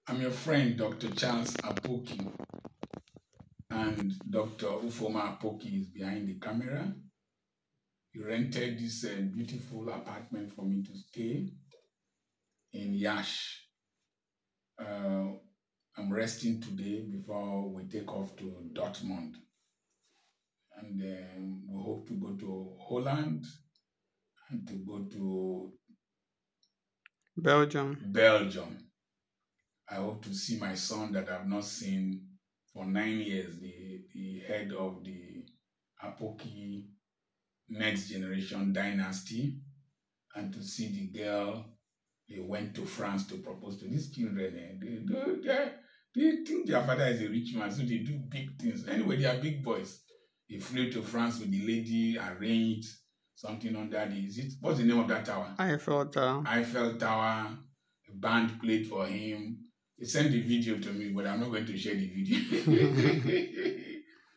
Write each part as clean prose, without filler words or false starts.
I'm your friend, Dr. Charles Apoki, and Dr. Ufoma Apoki is behind the camera. He rented this beautiful apartment for me to stay in Yash. I'm resting today before we take off to Dortmund, and we hope to go to Holland and to go to Belgium. Belgium. I hope to see my son that I've not seen for 9 years, the head of the Apoki next generation dynasty, and to see the girl they went to France to propose to these children. They think their father is a rich man, so they do big things. Anyway, they are big boys. He flew to France with the lady, arranged something under the, is it, what's the name of that tower? Eiffel Tower. Eiffel Tower. A band played for him. He sent the video to me, but I'm not going to share the video.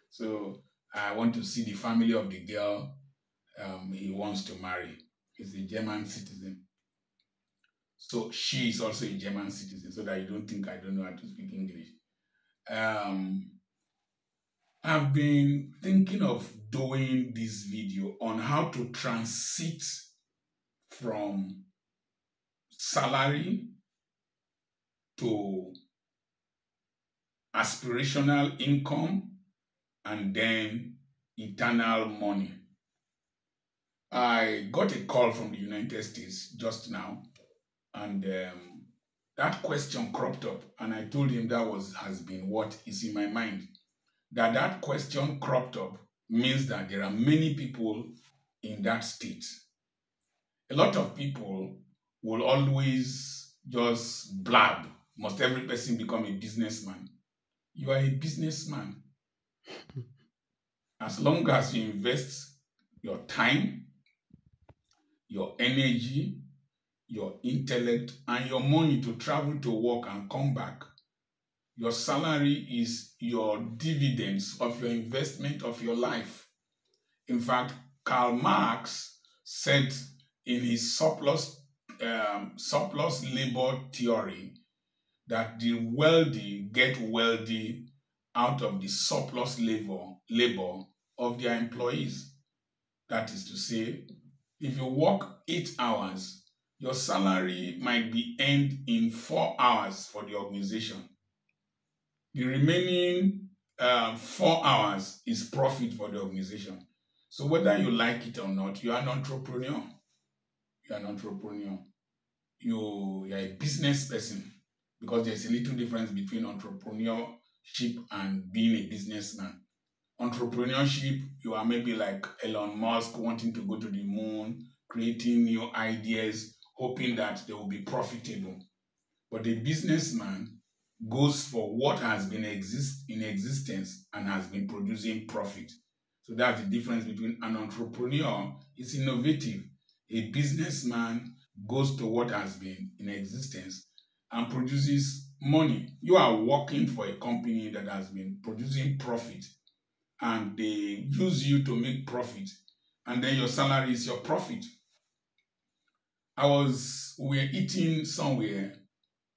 So I want to see the family of the girl he wants to marry. He's a German citizen. So she is also a German citizen, so that you don't think I don't know how to speak English. Um, I've been thinking of doing this video on how to transit from salary to aspirational income and then eternal money. I got a call from the United States just now, and that question cropped up, and I told him that has been what is in my mind. That question cropped up means that there are many people in that state. A lot of people will always just blab. Must every person become a businessman? You are a businessman as long as you invest your time, your energy, your intellect, and your money to travel to work and come back. Your salary is your dividends of your investment of your life. In fact, Karl Marx said in his surplus labor theory that the wealthy get wealthy out of the surplus labor of their employees. That is to say, if you work 8 hours, your salary might be earned in 4 hours for the organization. The remaining 4 hours is profit for the organization. So whether you like it or not, you are an entrepreneur. You are an entrepreneur. You are a business person, because there's a little difference between entrepreneurship and being a businessman. Entrepreneurship, you are maybe like Elon Musk wanting to go to the moon, creating new ideas, hoping that they will be profitable. But a businessman goes for what has been in existence and has been producing profit. So that's the difference between an entrepreneur is innovative. A businessman goes to what has been in existence and produces money. You are working for a company that has been producing profit, and they use you to make profit, and then your salary is your profit. We were eating somewhere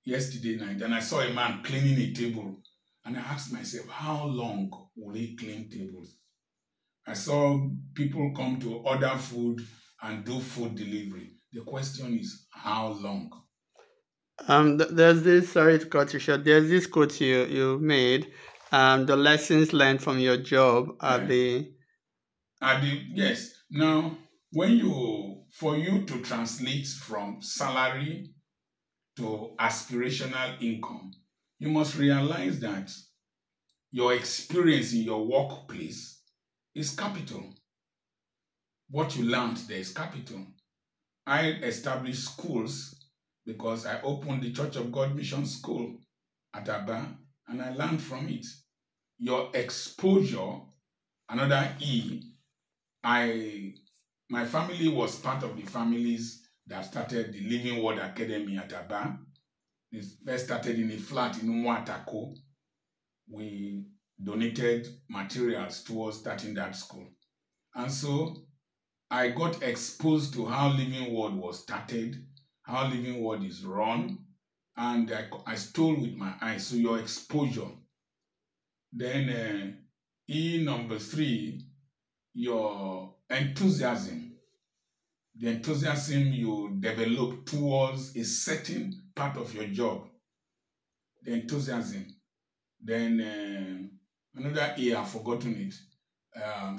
yesterday night, and I saw a man cleaning a table, and I asked myself, how long will he clean tables? I saw people come to order food and do food delivery. The question is, how long? There's this. Sorry to cut you short. There's this quote you made. The lessons learned from your job are Eh? the. Yes. Now, for you to translate from salary to aspirational income, you must realize that your experience in your workplace is capital. What you learned there is capital. I established schools because I opened the Church of God Mission School at Aba, and I learned from it. Your exposure, another E, my family was part of the families that started the Living Word Academy at Aba. It first started in a flat in Umuatako. We donated materials towards starting that school. And so I got exposed to how Living Word was started, how Living Word is run, and I stole with my eyes. So your exposure. Then number three, your enthusiasm. The enthusiasm you develop towards a certain part of your job. The enthusiasm. Then another A, I've forgotten it.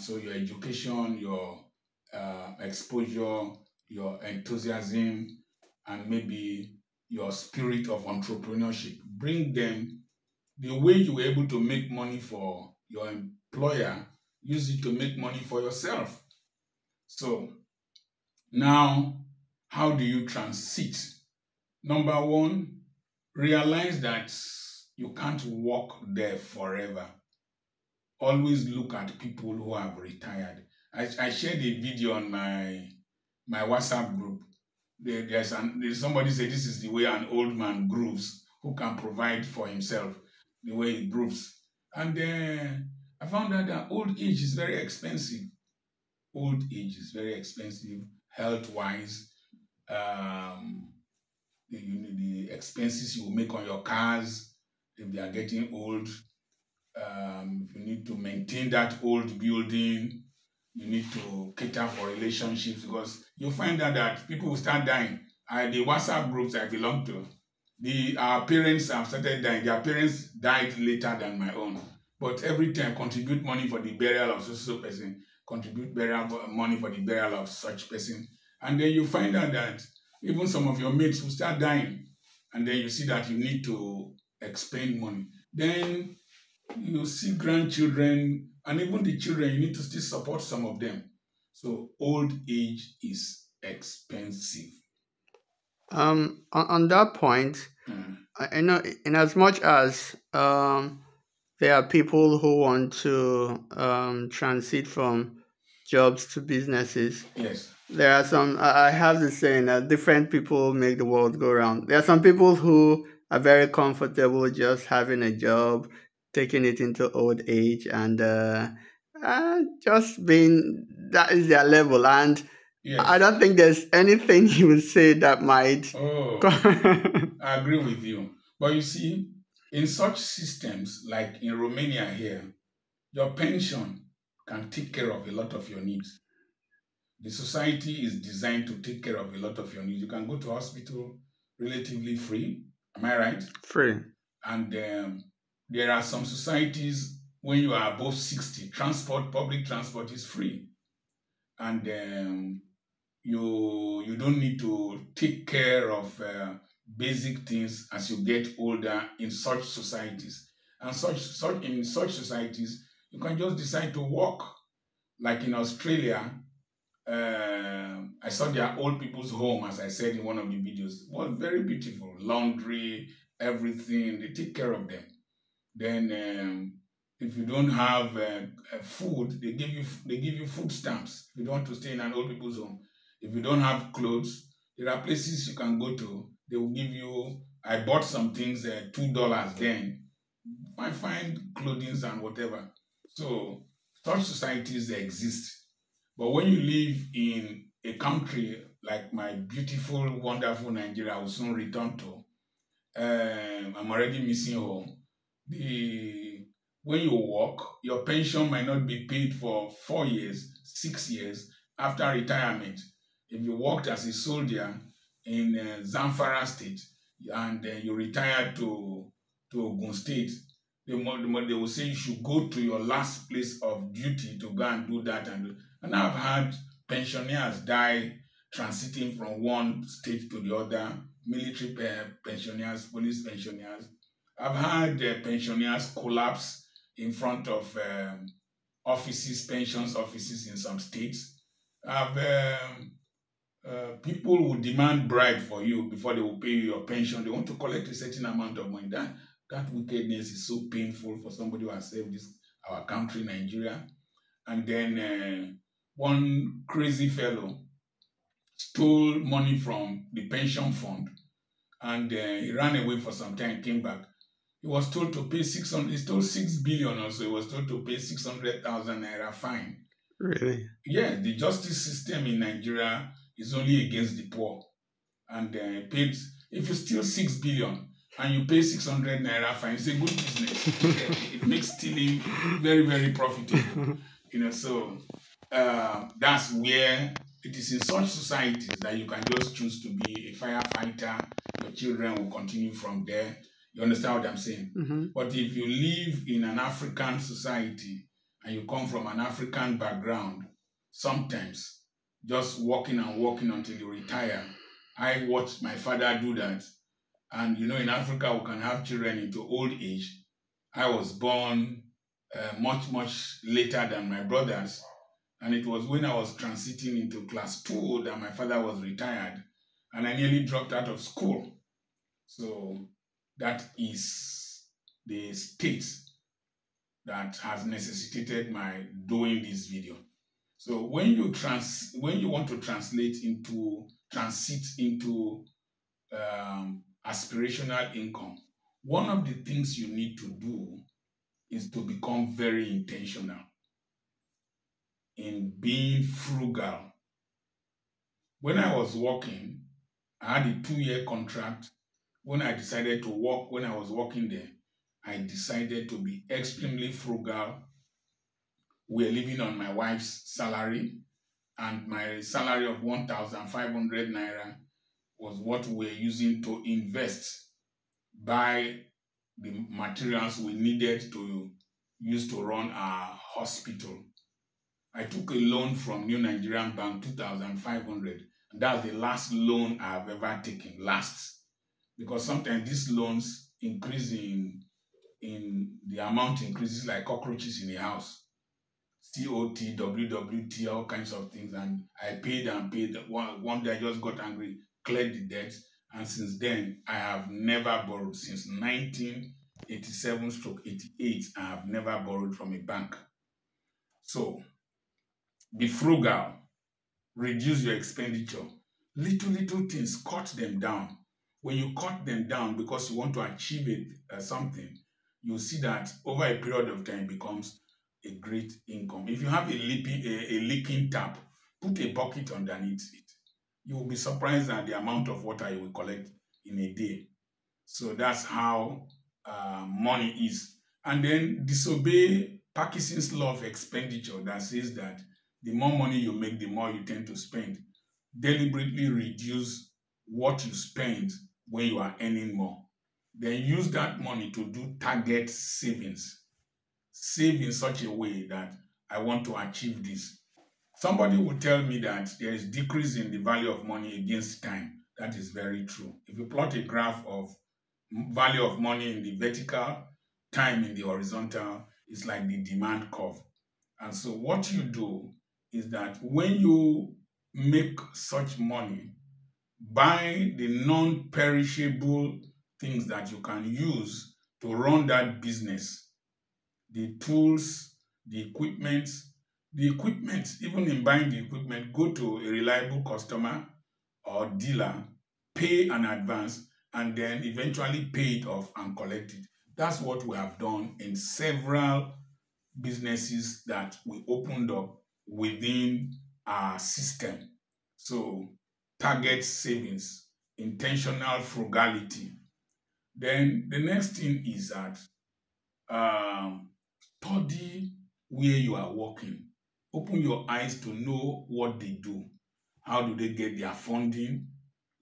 So your education, your exposure, your enthusiasm, and maybe your spirit of entrepreneurship. Bring them the way you were able to make money for your employer, use it to make money for yourself. So now, how do you transit? Number one, realize that you can't work there forever. Always look at people who have retired. I shared a video on my WhatsApp group. There's somebody said this is the way an old man grooves, who can provide for himself, the way he grooves. And I found out that old age is very expensive. Old age is very expensive, health wise. Um, the expenses you make on your cars if they are getting old. If you need to maintain that old building, you need to cater for relationships because you find out that people will start dying. The WhatsApp groups I belong to, our parents have started dying. Their parents died later than my own. But every time contribute money for the burial of so person, contribute burial money for the burial of such person. And then you find out that even some of your mates will start dying. And then you see that you need to expend money. Then you see grandchildren and even the children, you need to still support some of them. So old age is expensive. On that point, Mm. I know in as much as there are people who want to transit from jobs to businesses. Yes. There are some. I have the saying that different people make the world go round. There are some people who are very comfortable just having a job, taking it into old age, and just being that is their level. And I Yes. don't think there's anything you would say that might. Oh, I agree with you. But you see, in such systems like in Romania here, your pension can take care of a lot of your needs. The society is designed to take care of a lot of your needs. You can go to hospital relatively free. Am I right? Free. And there are some societies when you are above 60, public transport is free. And you don't need to take care of basic things as you get older in such societies. And in such societies, you can just decide to walk. Like in Australia, I saw their old people's home, as I said in one of the videos. It was very beautiful. Laundry, everything. They take care of them. Then, if you don't have food, they give you food stamps. If you don't want to stay in an old people's home, if you don't have clothes, there are places you can go to. They will give you. I bought some things $2 then. I find clothing and whatever. So such societies exist. But when you live in a country like my beautiful, wonderful Nigeria, I will soon return to, I'm already missing home. The When you work, your pension might not be paid for 4 years, 6 years after retirement. If you worked as a soldier in Zamfara State and you retired to Ogun State, they will say you should go to your last place of duty to go and do that and do. And I've had pensioners die transiting from one state to the other, military pensioners, police pensioners. I've had pensioners collapse in front of offices, pensions offices in some states. I've People will demand bribe for you before they will pay you your pension. They want to collect a certain amount of money. That wickedness is so painful for somebody who has served this our country, Nigeria. And then one crazy fellow stole money from the pension fund and he ran away for some time, came back. He was told to pay 600, he stole 6 billion or so. He was told to pay 600,000 naira fine. Really? Yeah, the justice system in Nigeria is only against the poor. And paid, if you steal 6 billion, and you pay 600 naira fine. It's a good business. It makes stealing very, very profitable. So that's where it is in such societies that you can just choose to be a firefighter. Your children will continue from there. You understand what I'm saying? Mm-hmm. But if you live in an African society and you come from an African background, sometimes just working and working until you retire. I watched my father do that. And in Africa, we can have children into old age. I was born much, much later than my brothers. And it was when I was transiting into class two that my father was retired. And I nearly dropped out of school. So that is the state that has necessitated my doing this video. So when you want to transit into aspirational income, one of the things you need to do is to become very intentional in being frugal. When I was working, I had a 2-year contract. When I decided to work, when I was working there, I decided to be extremely frugal. We were living on my wife's salary, and my salary of 1,500 naira was what we were using to invest, buy the materials we needed to use to run our hospital. I took a loan from New Nigerian Bank, 2,500. And that's the last loan I've ever taken, last. Because sometimes these loans increase in the amount increases like cockroaches in a house. COT, WWT, all kinds of things. And I paid and paid. One day I just got angry, cleared the debt. And since then, I have never borrowed. Since 1987/88, I have never borrowed from a bank. So, be frugal, reduce your expenditure. Little things, cut them down. When you cut them down because you want to achieve something, you'll see that over a period of time it becomes a great income. If you have a leaking tap, put a bucket underneath it. You will be surprised at the amount of water you will collect in a day. So that's how money is. And then disobey Parkinson's law of expenditure that says that the more money you make, the more you tend to spend. Deliberately reduce what you spend when you are earning more. Then use that money to do target savings. Save in such a way that I want to achieve this. Somebody will tell me that there is decrease in the value of money against time. That is very true. If you plot a graph of value of money in the vertical, time in the horizontal, it's like the demand curve. And so what you do is that when you make such money, buy the non-perishable things that you can use to run that business. The tools, the equipment, even in buying the equipment, go to a reliable customer or dealer, pay an advance, and then eventually pay it off and collect it. That's what we have done in several businesses that we opened up within our system. So, target savings, intentional frugality. Then the next thing is that um, study where you are working. Open your eyes to know what they do. How do they get their funding?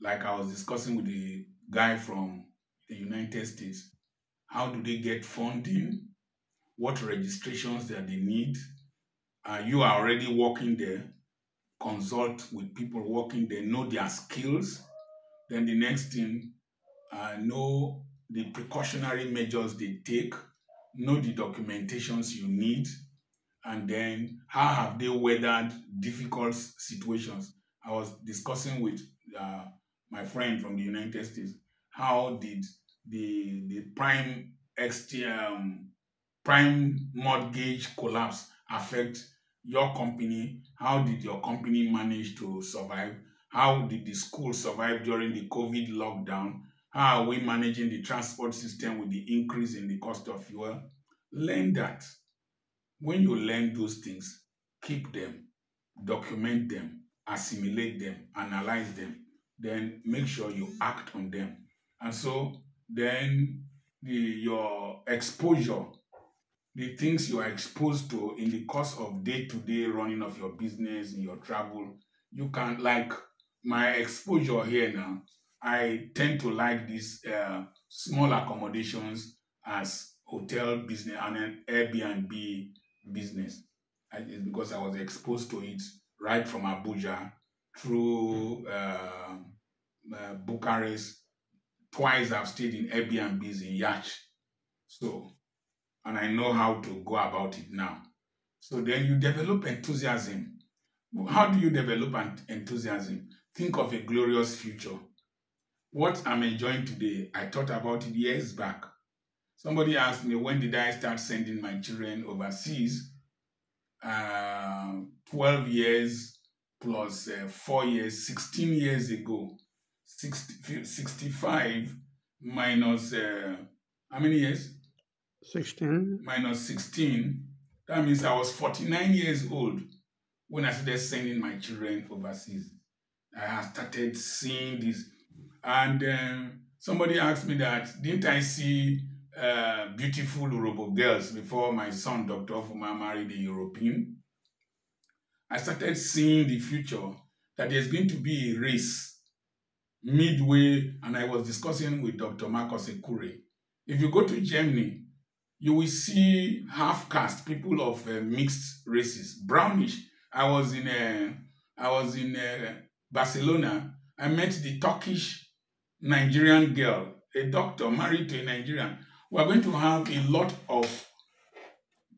Like I was discussing with the guy from the United States. How do they get funding? What registrations that they need? You are already working there. Consult with people working there. Know their skills. Then the next thing, know the precautionary measures they take. Know the documentations you need, and then how have they weathered difficult situations. I was discussing with uh, my friend from the United States. How did the prime mortgage collapse affect your company? How did your company manage to survive? How did the school survive during the COVID lockdown? How are we managing the transport system with the increase in the cost of fuel? Learn that. When you learn those things, keep them, document them, assimilate them, analyze them, then make sure you act on them. And so then your exposure, the things you are exposed to in the course of day-to-day running of your business, in your travel, you can like my exposure here now. I tend to like these small accommodations as hotel business and an Airbnb business. It's because I was exposed to it right from Abuja through Bucharest. Twice I've stayed in Airbnbs in Yacht. So, and I know how to go about it now. So then you develop enthusiasm. How do you develop enthusiasm? Think of a glorious future. What I'm enjoying today, I thought about it years back. Somebody asked me, when did I start sending my children overseas? 12 years plus 4 years, 16 years ago. 65 minus, how many years? 16. Minus 16. That means I was 49 years old when I started sending my children overseas. I had started seeing this. And somebody asked me that, didn't I see beautiful Urobo girls before my son, Dr. Ofuma, married a European? I started seeing the future, that there's going to be a race midway, and I was discussing with Dr. Marcos Ekure. If you go to Germany, you will see half-caste people of mixed races, brownish. I was in Barcelona. I met the Turkish Nigerian girl, a doctor married to a Nigerian. We are going to have a lot of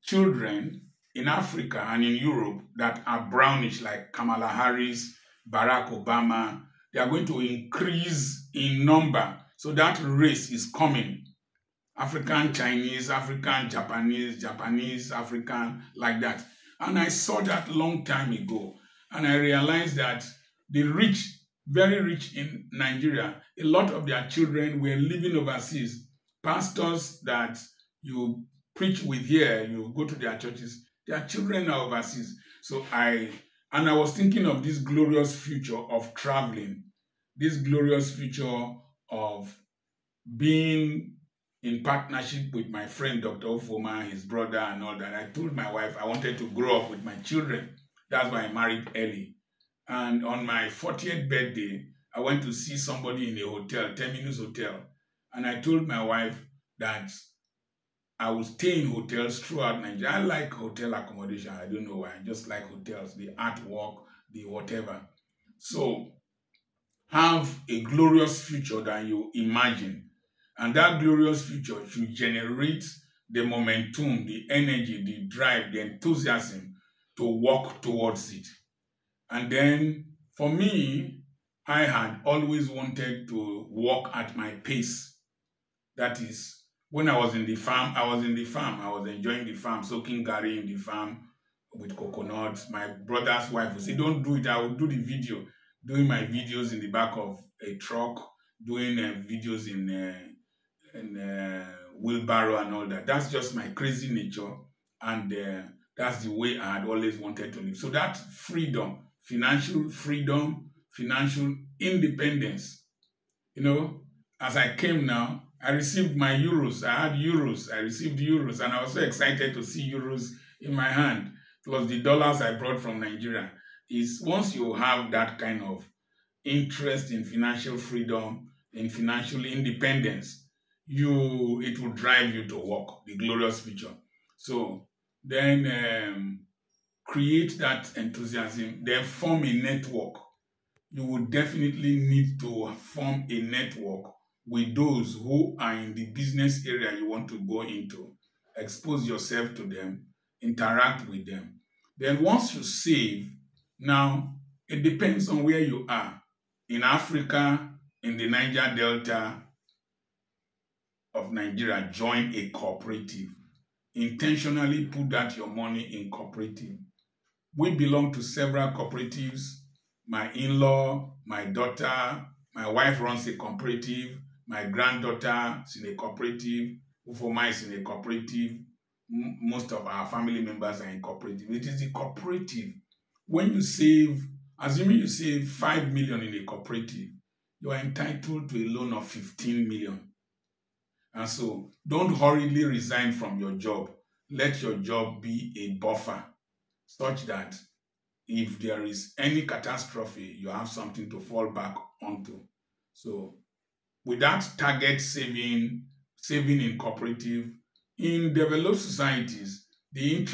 children in Africa and in Europe that are brownish, like Kamala Harris, Barack Obama. They are going to increase in number. So that race is coming. African Chinese, African Japanese, Japanese African, like that. And I saw that long time ago. And I realized that the rich, very rich in Nigeria, a lot of their children were living overseas. Pastors that you preach with here, you go to their churches, their children are overseas. So I was thinking of this glorious future of traveling, this glorious future of being in partnership with my friend Dr. Ofoma, his brother, and all that. I told my wife I wanted to grow up with my children. That's why I married early. And on my 40th birthday, I went to see somebody in a hotel, Terminus Hotel. And I told my wife that I would stay in hotels throughout Nigeria. I like hotel accommodation. I don't know why. I just like hotels, the artwork, the whatever. So have a glorious future that you imagine. And that glorious future should generate the momentum, the energy, the drive, the enthusiasm to walk towards it. And then for me, I had always wanted to walk at my pace. That is, when I was in the farm, I was in the farm. I was enjoying the farm, soaking gari in the farm with coconuts. My brother's wife would say, don't do it. I will do the video, doing my videos in the back of a truck, doing videos in wheelbarrow and all that. That's just my crazy nature. And that's the way I had always wanted to live. So that freedom, financial independence, as I came now, I received my euros. I had euros. I received euros. And I was so excited to see euros in my hand. Plus the dollars I brought from Nigeria. Once you have that kind of interest in financial freedom, in financial independence, it will drive you to walk the glorious future. So then create that enthusiasm, then form a network. You will definitely need to form a network with those who are in the business area you want to go into. Expose yourself to them, interact with them. Then once you save, now it depends on where you are. In Africa, in the Niger Delta of Nigeria, join a cooperative. Intentionally put that your money in cooperative. We belong to several cooperatives. My in-law, my daughter, my wife runs a cooperative. My granddaughter is in a cooperative. Ufoma is in a cooperative. Most of our family members are in cooperative. It is the cooperative. When you save, assuming you save 5 million in a cooperative, you are entitled to a loan of 15 million. And so don't hurriedly resign from your job. Let your job be a buffer such that if there is any catastrophe, you have something to fall back onto. So with that target saving in cooperative, in developed societies, the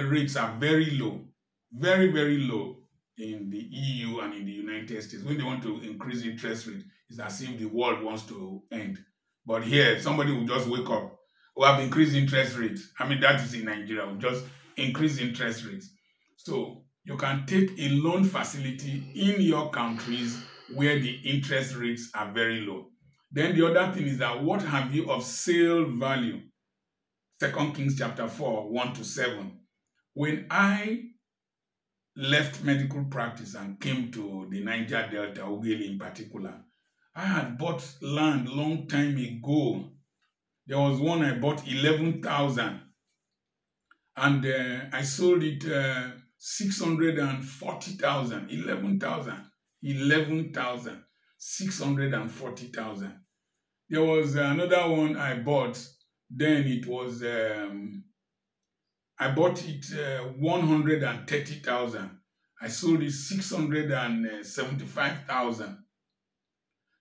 rates are very low, very, very low in the EU and in the United States. When they want to increase interest rate, it's as if the world wants to end. But here, somebody will just wake up, we have increased interest rates. I mean, that is in Nigeria, we just increase interest rates. So you can take a loan facility in your countries where the interest rates are very low. Then the other thing is that what have you of sale value? 2 Kings chapter 4, 1 to 7. When I left medical practice and came to the Niger Delta, Ughelli in particular, I had bought land long time ago. There was one I bought 11,000 and I sold it 640,000, 11,000, 640,000. There was another one I bought. Then it was I bought it 130,000. I sold it 675,000.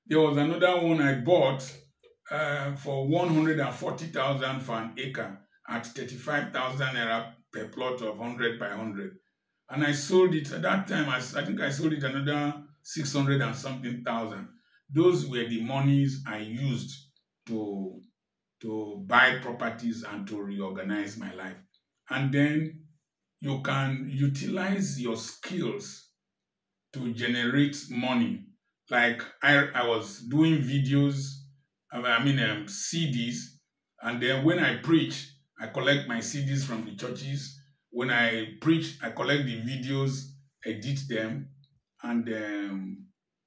There was another one I bought for 140,000 for an acre at 35,000 naira per plot of 100 by 100. And I sold it at that time. I think I sold it another 600 and something thousand. Those were the monies I used to buy properties and to reorganize my life. And then you can utilize your skills to generate money. Like I was doing videos, CDs, and then when I preach, I collect my CDs from the churches. When I preach, I collect the videos, edit them, and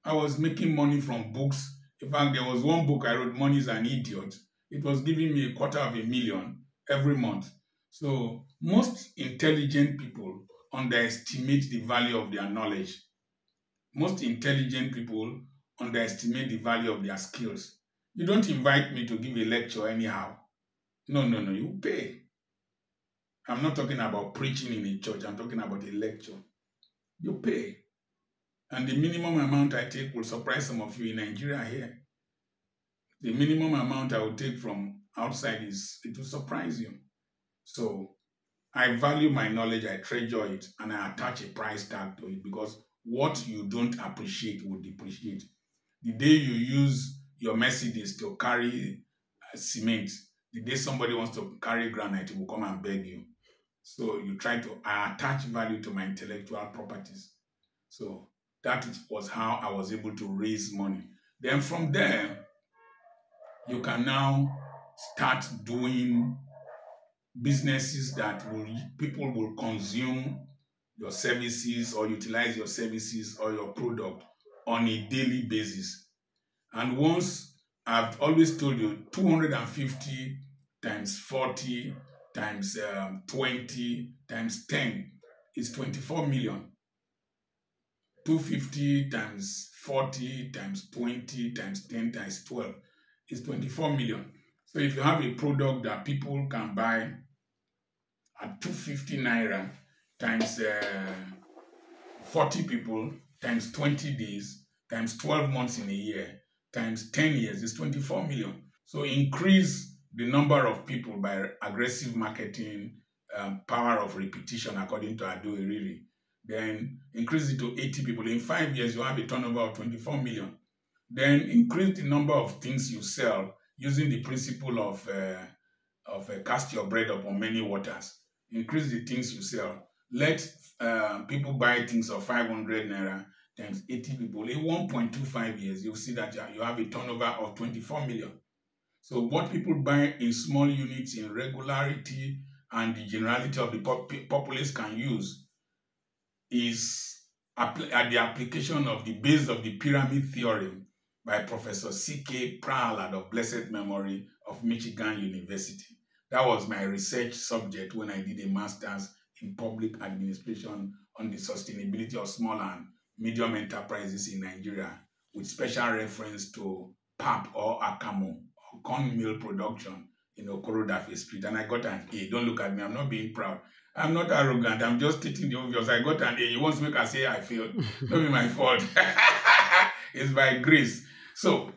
I was making money from books. In fact, there was one book I wrote, Money is an Idiot. It was giving me $250,000 every month. So most intelligent people underestimate the value of their knowledge. Most intelligent people underestimate the value of their skills. You don't invite me to give a lecture anyhow. No, no, no, you pay. I'm not talking about preaching in a church. I'm talking about a lecture. You pay. And the minimum amount I take will surprise some of you in Nigeria here. The minimum amount I will take from outside it will surprise you. So I value my knowledge, I treasure it, and I attach a price tag to it because what you don't appreciate will depreciate. The day you use your Mercedes to carry cement, the day somebody wants to carry granite, it will come and beg you. So I attach value to my intellectual properties. So that was how I was able to raise money. Then from there, you can now start doing businesses that people will consume your services or utilize your services or your product on a daily basis. And once I've always told you 250 times 40 times 20 times 10 is 24 million. 250 times 40 times 20 times 10 times 12 is 24 million. So if you have a product that people can buy at 250 naira times 40 people times 20 days times 12 months in a year times 10 years is 24 million. So increase the number of people by aggressive marketing, power of repetition according to Ado Eriri. Then increase it to 80 people. In 5 years, you have a turnover of 24 million. Then increase the number of things you sell using the principle of cast your bread upon many waters. Increase the things you sell. Let people buy things of 500 naira times 80 people. In 1.25 years, you'll see that you have a turnover of 24 million. So what people buy in small units in regularity and the generality of the populace can use is the application of the base of the pyramid theorem by Professor C.K. Prahalad of blessed memory of Michigan University. That was my research subject when I did a master's in public administration on the sustainability of small and medium enterprises in Nigeria, with special reference to PAP or ACAMO, corn meal production in Okorodafe Street, and I got an A. Don't look at me. I'm not being proud. I'm not arrogant. I'm just stating the obvious. I got an A. You want to make us say I failed? Not be my fault. It's by grace. So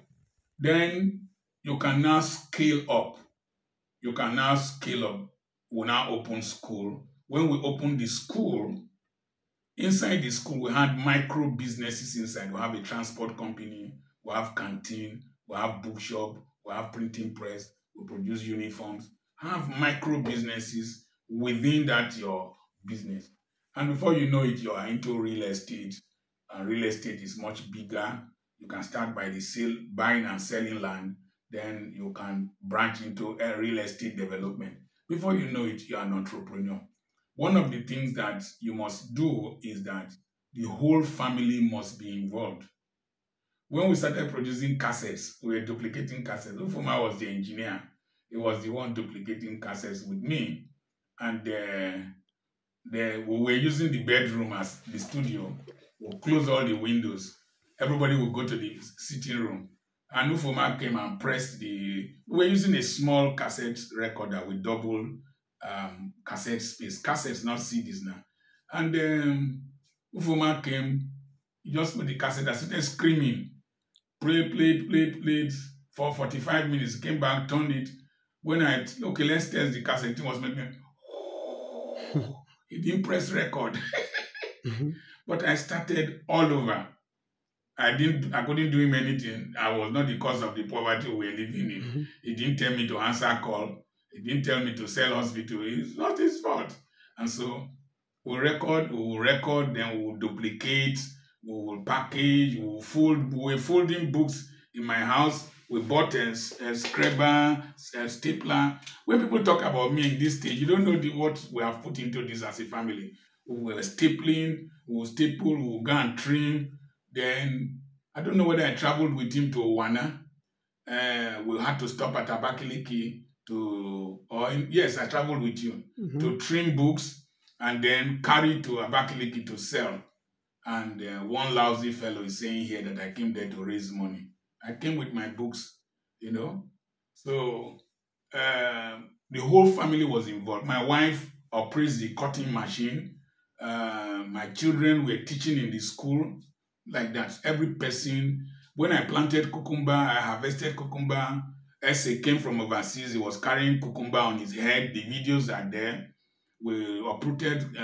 then you can now scale up. You can now scale up. We now open school. When we open the school, inside the school, we had micro businesses inside. We have a transport company, we have canteen, we have bookshop, we have printing press, we produce uniforms. Have micro businesses within that your business. And before you know it, you are into real estate. And real estate is much bigger. You can start by the sale, buying and selling land. Then you can branch into a real estate development. Before you know it, you are an entrepreneur. One of the things that you must do is that the whole family must be involved. When we started producing cassettes, we were duplicating cassettes. Ufoma was the engineer. He was the one duplicating cassettes with me. And we were using the bedroom as the studio. We'll close all the windows. Everybody will go to the sitting room. And Ufoma came and pressed we were using a small cassette recorder with double cassette space. Cassettes, not CDs now. And Ufoma came, he just put the cassette, I started screaming. Played for 45 minutes, came back, turned it. When okay, let's test the cassette, it was making, it didn't press record. But I started all over. I couldn't do him anything. I was not the cause of the poverty we were living in. He didn't tell me to answer call. He didn't tell me to sell hospital. It's not his fault. And so we will record, then we'll duplicate, we will package, we're folding books in my house. We bought a scraper, a stapler. When people talk about me in this stage, you don't know what we have put into this as a family. We were stapling, we will staple, we will go and trim. Then, I don't know whether I traveled with him to Owana. We had to stop at Abakaliki yes, I traveled with you to trim books and then carry to Abakaliki to sell. And one lousy fellow is saying here that I came there to raise money. I came with my books, you know. So the whole family was involved. My wife operates the cutting machine. My children were teaching in the school like that. Every person, when I planted cucumber, I harvested cucumber. Essay came from overseas. He was carrying cucumber on his head. The videos are there. We uprooted,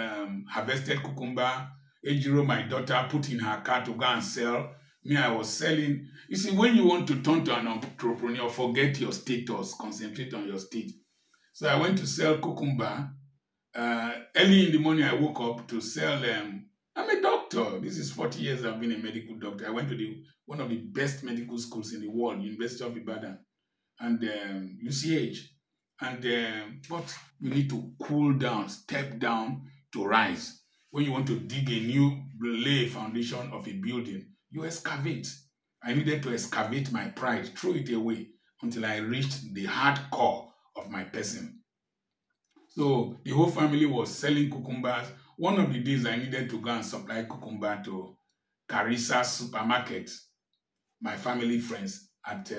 harvested cucumber. Ejiro, my daughter, put in her car to go and sell. Me, I was selling. You see, when you want to turn to an entrepreneur, forget your status, concentrate on your state. So I went to sell cucumber. Early in the morning, I woke up to sell. I'm a doctor. This is 40 years I've been a medical doctor. I went to one of the best medical schools in the world, University of Ibadan, and UCH. But you need to cool down, step down to rise. When you want to dig lay a foundation of a building, you excavate. I needed to excavate my pride, throw it away until I reached the hard core of my person. So the whole family was selling cucumbers. One of the days I needed to go and supply cucumber to Carissa supermarket, my family friends at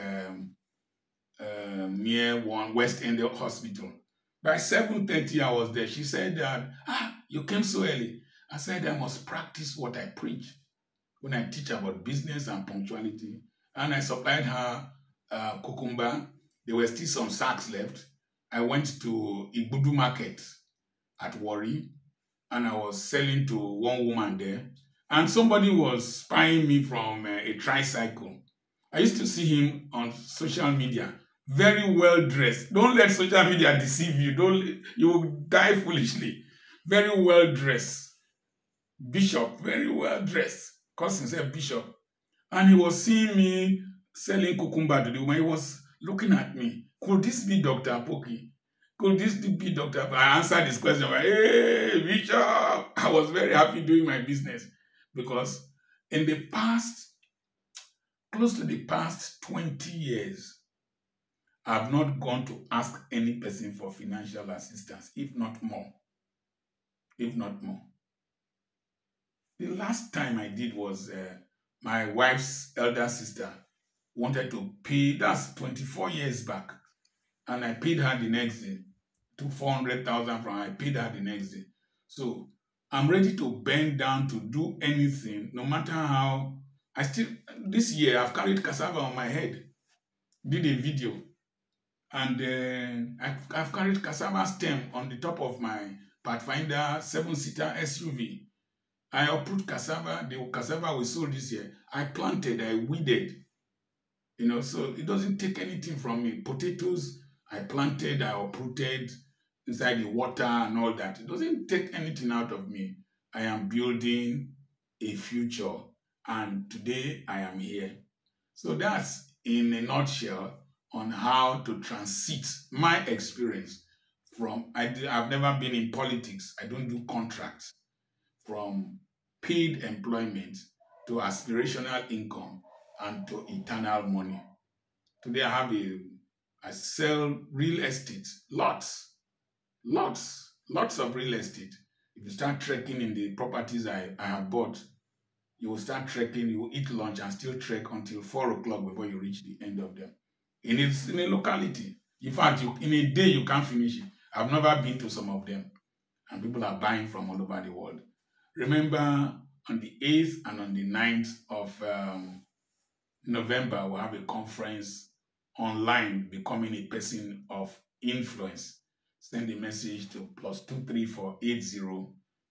near one West End Hospital. By 7:30 I was there. She said that, you came so early. I said I must practice what I preach when I teach about business and punctuality. And I supplied her cucumber. There were still some sacks left. I went to Igbudu market at Warri, and I was selling to one woman there. And somebody was spying me from a tricycle. I used to see him on social media, very well dressed. Don't let social media deceive you. You will die foolishly. Very well dressed. Bishop, very well dressed. Calls himself Bishop. And he was seeing me selling cucumber to the woman. He was looking at me. Could this be Dr. Apoki? Could this be Dr. Apoki? I answered this question. Like, hey, Bishop! I was very happy doing my business because in the past, close to the past 20 years, I've not gone to ask any person for financial assistance, if not more. If not more. The last time I did was my wife's elder sister wanted to pay, that's 24 years back, and I paid her the next day. Took 400,000 from her, I paid her the next day. So I'm ready to bend down to do anything, no matter how. I still, this year, I've carried cassava on my head, did a video, and I've carried cassava stem on the top of my Pathfinder 7-seater SUV. I uproot cassava, the cassava we sold this year. I planted, I weeded, so it doesn't take anything from me. Potatoes, I planted, I uprooted inside the water and all that. It doesn't take anything out of me. I am building a future, and today I am here. So that's in a nutshell on how to transit my experience from, I've never been in politics. I don't do contracts. From paid employment to aspirational income and to eternal money. Today I sell real estate, lots of real estate. If you start trekking in the properties I have bought, you will start trekking, you will eat lunch and still trek until 4 o'clock before you reach the end of them. It's in a locality. In fact, in a day you can't finish it. I've never been to some of them, and people are buying from all over the world. Remember, on the 8th and on the 9th of November, we'll have a conference online, becoming a person of influence. Send a message to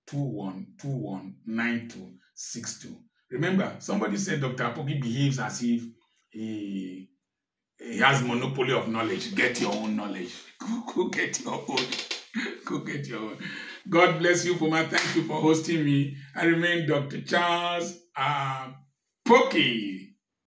+2348021219262. Remember, somebody said Dr. Apoki behaves as if he has monopoly of knowledge. Get your own knowledge. Go get your own. Go get your own. God bless you, Puma. Thank you for hosting me. I remain Dr. Charles Apoki.